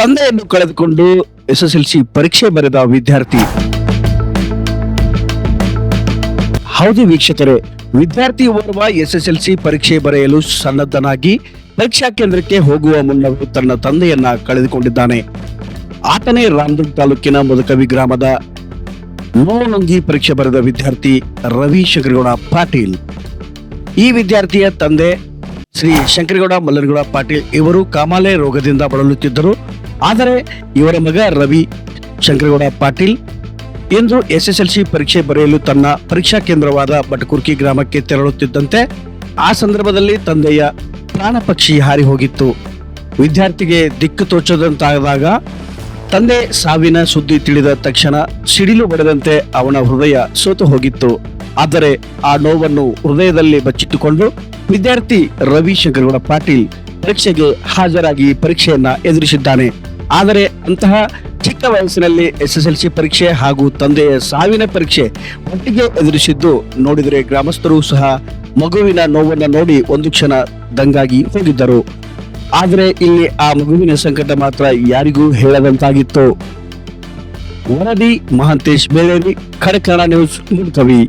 ತಂದೆಯನ್ನು ಕಳೆದುಕೊಂಡು ಎಸ್ಎಸ್ಎಲ್ಸಿ ಪರೀಕ್ಷೆ ಬರೆದ ವಿದ್ಯಾರ್ಥಿ. ಹೌದು ವೀಕ್ಷಕರೇ, ವಿದ್ಯಾರ್ಥಿ ಓರ್ವ ಎಸ್ಎಸ್ಎಲ್ಸಿ ಪರೀಕ್ಷೆ ಬರೆಯಲು ಸನ್ನದ್ಧನಾಗಿ ಪರೀಕ್ಷಾ ಕೇಂದ್ರಕ್ಕೆ ಹೋಗುವ ಮುನ್ನವೇ ತನ್ನ ತಂದೆಯನ್ನ ಕಳೆದುಕೊಂಡಿದ್ದಾನೆ. ಆತನೇ ರಾಮದುರ್ಗ ತಾಲೂಕಿನ ಮುದಕವಿ ಗ್ರಾಮದ ನೋವುನುಂಗಿ ಪರೀಕ್ಷೆ ಬರೆದ ವಿದ್ಯಾರ್ಥಿ ರವಿ ಶಂಕರಗೌಡ ಪಾಟೀಲ್. ಈ ವಿದ್ಯಾರ್ಥಿಯ ತಂದೆ ಶ್ರೀ ಶಂಕರಗೌಡ ಮಲ್ಲನಗೌಡ ಪಾಟೀಲ್ ಇವರು ಕಾಮಾಲೆ ರೋಗದಿಂದ ಬಳಲುತ್ತಿದ್ದರು. ಆದರೆ ಇವರ ಮಗ ರವಿ ಶಂಕರಗೌಡ ಪಾಟೀಲ್ ಇಂದು ಎಸ್ಎಸ್ಎಲ್ಸಿ ಪರೀಕ್ಷೆ ಬರೆಯಲು ತನ್ನ ಪರೀಕ್ಷಾ ಕೇಂದ್ರವಾದ ಬಟಕುರ್ಕಿ ಗ್ರಾಮಕ್ಕೆ ತೆರಳುತ್ತಿದ್ದಂತೆ ಆ ಸಂದರ್ಭದಲ್ಲಿ ತಂದೆಯ ಪ್ರಾಣ ಪಕ್ಷಿ ಹಾರಿ ಹೋಗಿತ್ತು. ವಿದ್ಯಾರ್ಥಿಗೆ ದಿಕ್ಕು ತೋಚದಂತಾದಾಗ ತಂದೆ ಸಾವಿನ ಸುದ್ದಿ ತಿಳಿದ ತಕ್ಷಣ ಸಿಡಿಲು ಬಡದಂತೆ ಅವನ ಹೃದಯ ಸೋತು ಹೋಗಿತ್ತು. ಆದರೆ ಆ ನೋವನ್ನು ಹೃದಯದಲ್ಲಿ ಬಚ್ಚಿಟ್ಟುಕೊಂಡು ವಿದ್ಯಾರ್ಥಿ ರವಿ ಶಂಕರಗೌಡ ಪಾಟೀಲ್ ಪರೀಕ್ಷೆಗೆ ಹಾಜರಾಗಿ ಪರೀಕ್ಷೆಯನ್ನ ಎದುರಿಸಿದ್ದಾನೆ. ಆದರೆ ಅಂತಹ ಚಿಕ್ಕ ವಯಸ್ಸಿನಲ್ಲಿ ಎಸ್ಎಸ್ಎಲ್ಸಿ ಪರೀಕ್ಷೆ ಹಾಗೂ ತಂದೆಯ ಸಾವಿನ ಪರೀಕ್ಷೆ ಒಟ್ಟಿಗೆ ಎದುರಿಸಿದ್ದು ನೋಡಿದರೆ ಗ್ರಾಮಸ್ಥರು ಸಹ ಮಗುವಿನ ನೋವನ್ನು ನೋಡಿ ಒಂದು ಕ್ಷಣ ದಂಗಾಗಿ ಹೋಗಿದ್ದರು. ಆದರೆ ಇಲ್ಲಿ ಆ ಮಗುವಿನ ಸಂಕಟ ಮಾತ್ರ ಯಾರಿಗೂ ಹೇಳದಂತಾಗಿತ್ತು. ವರದಿ ಮಹಾಂತೇಶ್ ಬೇರೇರಿ, ಖಡಕ್ ಕನ್ನಡ ನ್ಯೂಸ್, ಮುದಕವಿ.